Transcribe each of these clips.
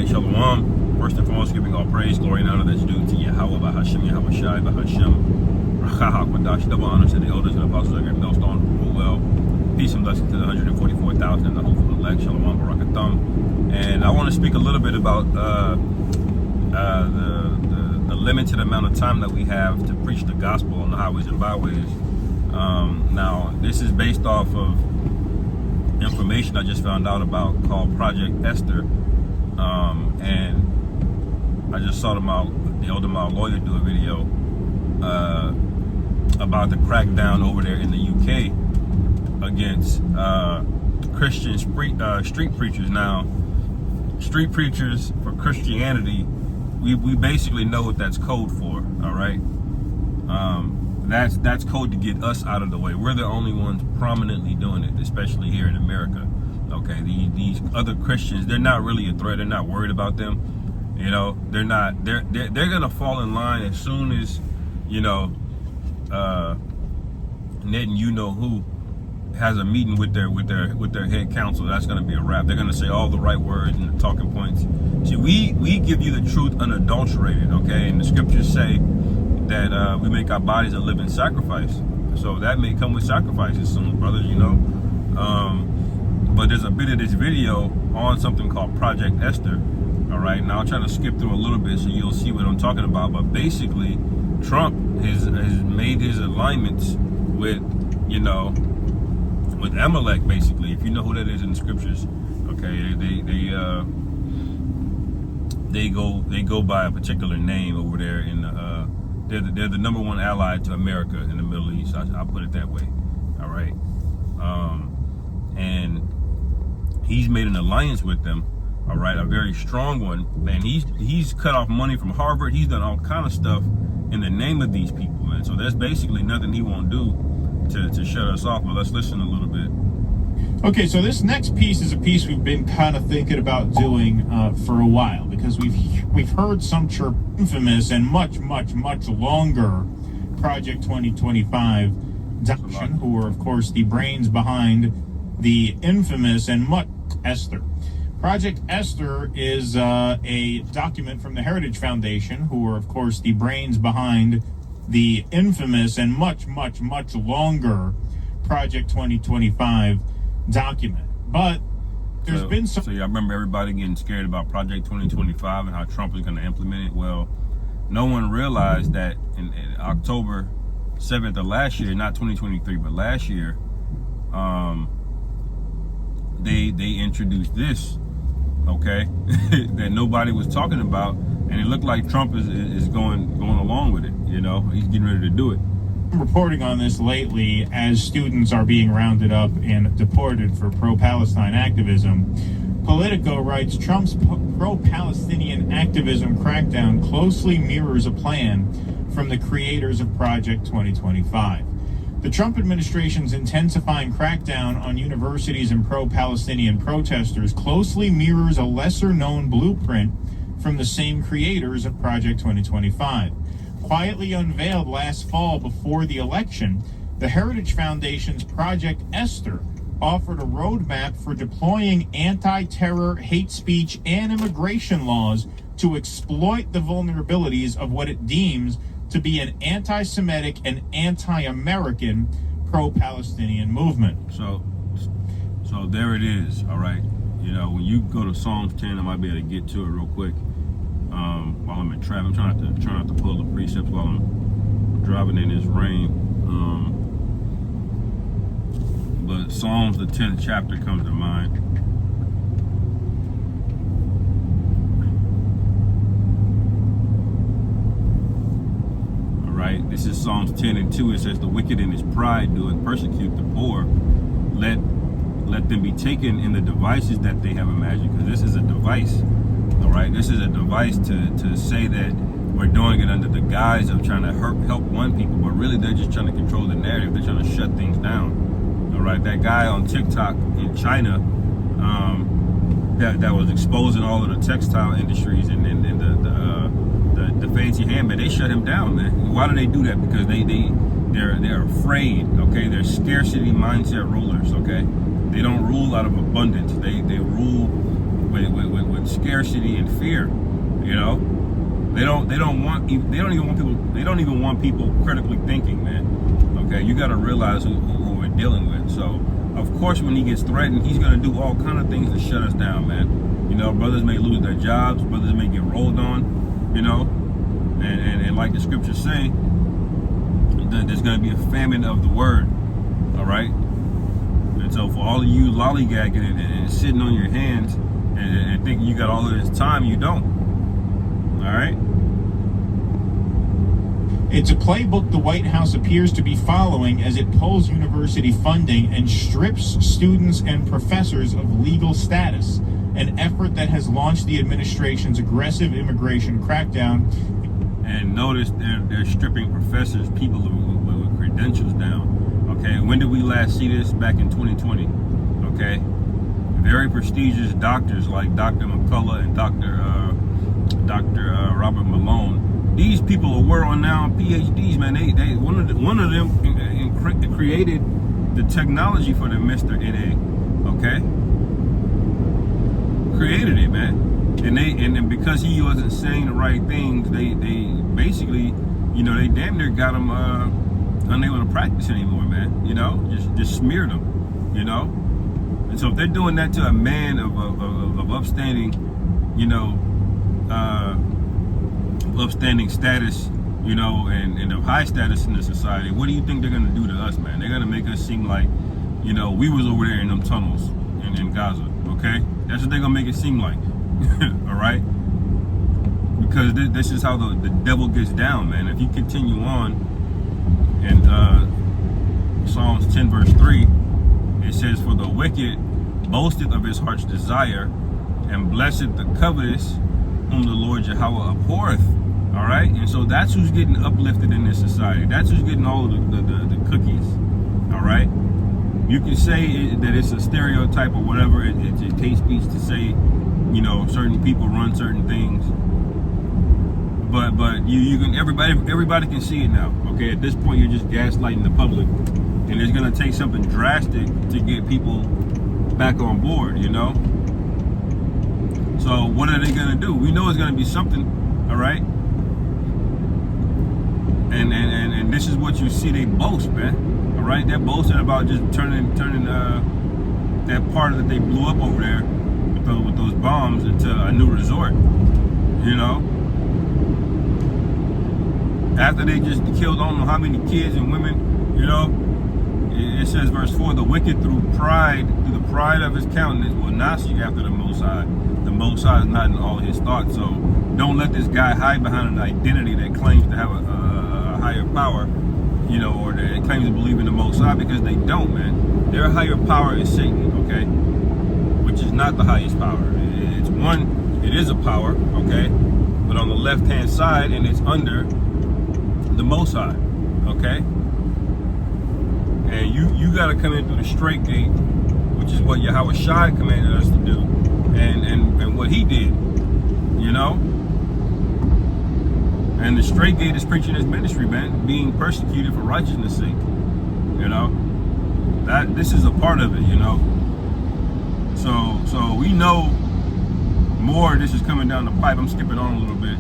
right, Shalom. First and foremost, giving all praise, glory, and honor that's due to Yahweh, Bahashem, Yahweh Shai, Bahashem, Rachaha, Quadash, double honor to the elders and apostles that grant millstone who rule well. Peace and blessings to the 144,000 and the hopeful elect, Shalom, Barakatham. And I want to speak a little bit about the limited amount of time that we have to preach the gospel on the highways and byways. Now, this is based off of information I just found out about called Project Esther. And I just saw the Elder Mile lawyer do a video about the crackdown over there in the UK against Christian street preachers. Now, street preachers for Christianity, we basically know what that's code for, all right? That's code to get us out of the way. We're the only ones prominently doing it, especially here in America. Okay, these other Christians, they're not really a threat. They're not worried about them. You know, they're gonna fall in line as soon as, you know, Ned and you know who has a meeting with their head counsel. That's gonna be a wrap. They're gonna say all the right words and the talking points. See, we give you the truth unadulterated, okay? And the scriptures say that we make our bodies a living sacrifice. So that may come with sacrifices soon, brothers, you know. But there's a bit of this video on something called Project Esther. All right, now I'll try to skip through a little bit so you'll see what I'm talking about. But basically, Trump has made his alignments with, you know, with Amalek. Basically, if you know who that is in the scriptures, okay, they go by a particular name over there in they're the number one ally to America in the Middle East. I'll put it that way. All right, and he's made an alliance with them. All right, a very strong one, man. He's cut off money from Harvard. He's done all kind of stuff in the name of these people, man. So there's basically nothing he won't do to shut us off. But let's listen a little bit. Okay, so this next piece is a piece we've been kind of thinking about doing for a while, because we've heard some chirp infamous and much longer Project 2025 document, who are of course the brains behind the infamous and much Esther. Project Esther is a document from the Heritage Foundation, who are, of course, the brains behind the infamous and much longer Project 2025 document. But there's been some... So, yeah, I remember everybody getting scared about Project 2025 and how Trump was going to implement it. Well, no one realized that in October 7th of last year, not 2023, but last year, they introduced this, okay, that nobody was talking about, and it looked like Trump is going along with it. You know, he's getting ready to do it. Reporting on this lately as students are being rounded up and deported for pro-Palestine activism. Politico writes, Trump's pro-Palestinian activism crackdown closely mirrors a plan from the creators of Project 2025. The Trump administration's intensifying crackdown on universities and pro-Palestinian protesters closely mirrors a lesser-known blueprint from the same creators of Project 2025. Quietly unveiled last fall before the election, the Heritage Foundation's Project Esther offered a roadmap for deploying anti-terror, hate speech, and immigration laws to exploit the vulnerabilities of what it deems to be an anti-Semitic and anti-American pro-Palestinian movement. So there it is. All right, you know, when you go to Psalms 10, I might be able to get to it real quick. While I'm in traffic, I'm trying not to pull the precepts while I'm driving in this rain. But Psalms, the 10th chapter, comes to mind. Right? This is Psalms 10 and 2. It says, the wicked in his pride doeth persecute the poor. Let them be taken in the devices that they have imagined. Because this is a device. All right? This is a device to say that we're doing it under the guise of trying to help one people. But really, they're just trying to control the narrative. They're trying to shut things down. All right? That guy on TikTok in China that was exposing all of the textile industries and the fancy handbag, they shut him down, man. Why do they do that? Because they're afraid, okay? They're scarcity mindset rulers, okay? They don't rule out of abundance. They rule with scarcity. scarcity and fear. You know, they don't even want people critically thinking, man. Okay, you got to realize who we're dealing with. So, of course, when he gets threatened, he's going to do all kind of things to shut us down, man. You know, brothers may lose their jobs, brothers may get rolled on, you know, and like the scriptures say, there's going to be a famine of the word, all right? And so for all of you lollygagging and sitting on your hands and thinking you got all of this time, you don't, all right? It's a playbook the White House appears to be following as it pulls university funding and strips students and professors of legal status, an effort that has launched the administration's aggressive immigration crackdown. And notice they're stripping professors, people with credentials down. Okay, when did we last see this? Back in 2020. Okay, very prestigious doctors like Dr. McCullough and Dr. Robert Malone. These people were on now PhDs, man. They one of them created the technology for the Mr. NA. Okay, created it, man. And because he wasn't saying the right things, they basically, you know, they damn near got him unable to practice anymore, man. You know, just smeared him, you know. And so if they're doing that to a man of upstanding, you know, upstanding status, you know, and of high status in the society, what do you think they're gonna do to us, man? They're gonna make us seem like, you know, we was over there in them tunnels in Gaza. Okay, that's what they're gonna make it seem like. All right, because this is how the devil gets down, man. If you continue on in Psalms 10 verse 3, it says, "For the wicked boasteth of his heart's desire, and blessed the covetous, whom the Lord Jehovah abhorreth." All right, and so that's who's getting uplifted in this society. That's who's getting all of the cookies. All right, you can say that it's a stereotype or whatever. It's hate speech to say, you know, certain people run certain things, but you can everybody can see it now. Okay, at this point you're just gaslighting the public, and it's gonna take something drastic to get people back on board, you know. So what are they gonna do? We know it's gonna be something, all right. And this is what you see. They boast, man. All right, they're boasting about just turning that part that they blew up over there with those bombs into a new resort, you know. After they just killed I don't know how many kids and women, you know. It says verse 4, "The wicked through the pride of his countenance will not seek after the Most High. The Most High is not in all his thoughts." So don't let this guy hide behind an identity that claims to have a higher power, you know, or that claims to believe in the Most High, because they don't, man. Their higher power is Satan, okay? Which is not the highest power. It is a power, okay? But on the left-hand side, and it's under the Most High, okay? And you got to come in through the straight gate, which is what Yahweh Shai commanded us to do, and what he did, you know. And the straight gate is preaching his ministry, man, being persecuted for righteousness' sake, you know. That this is a part of it, you know. So we know more. This is coming down the pipe. I'm skipping on a little bit.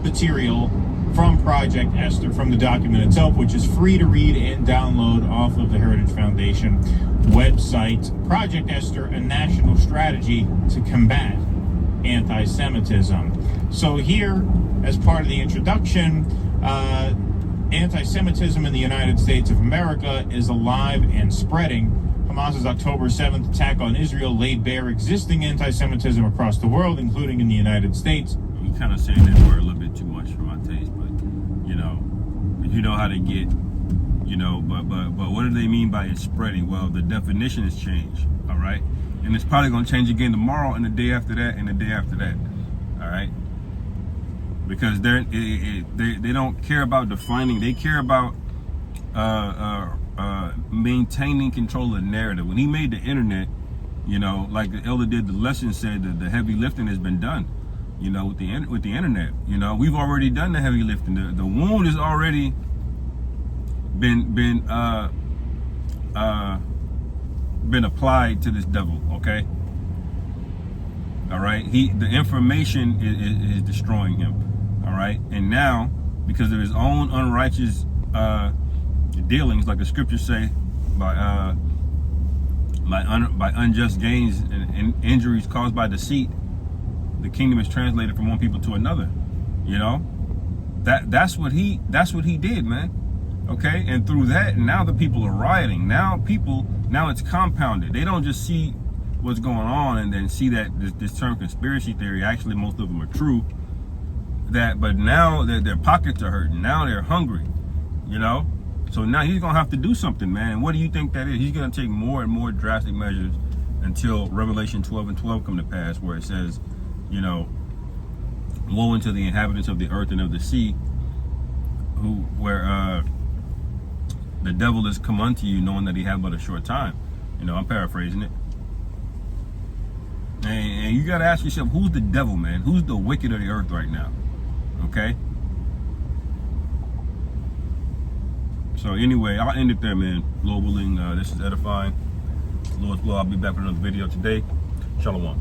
Material from Project Esther, from the document itself, which is free to read and download off of the Heritage Foundation website. Project Esther, a national strategy to combat anti-Semitism. So here, as part of the introduction, anti-Semitism in the United States of America is alive and spreading. Hamas's October 7th attack on Israel laid bare existing anti-Semitism across the world, including in the United States. You kind of saying that word a little bit too much for my taste, but you know how they get, you know. But what do they mean by it's spreading? Well, the definition has changed, all right, and it's probably going to change again tomorrow, and the day after that, and the day after that, all right. Because they don't care about defining; they care about maintaining control of the narrative. When he made the internet, you know, like the elder did, the lesson said that the heavy lifting has been done, you know, with the internet. You know, we've already done the heavy lifting. The wound has already been applied to this devil. Okay, All right, the information is destroying him. All right, and now because of his own unrighteous dealings, like the scriptures say, by unjust gains and injuries caused by deceit, the kingdom is translated from one people to another. You know, that's what he did, man. Okay, and through that, now the people are rioting. Now it's compounded. They don't just see what's going on and then see that this term conspiracy theory, actually most of them are true. But now their pockets are hurting. Now they're hungry. You know, so now he's gonna have to do something, man. What do you think that is? He's gonna take more and more drastic measures until Revelation 12:12 come to pass, where it says, you know, woe unto the inhabitants of the earth and of the sea, where the devil is come unto you, knowing that he had but a short time. You know, I'm paraphrasing it. And you gotta ask yourself, who's the devil, man? Who's the wicked of the earth right now? Okay. So anyway, I'll end it there, man. Lord willing, this is edifying. Lord's will, I'll be back with another video today. Shalom.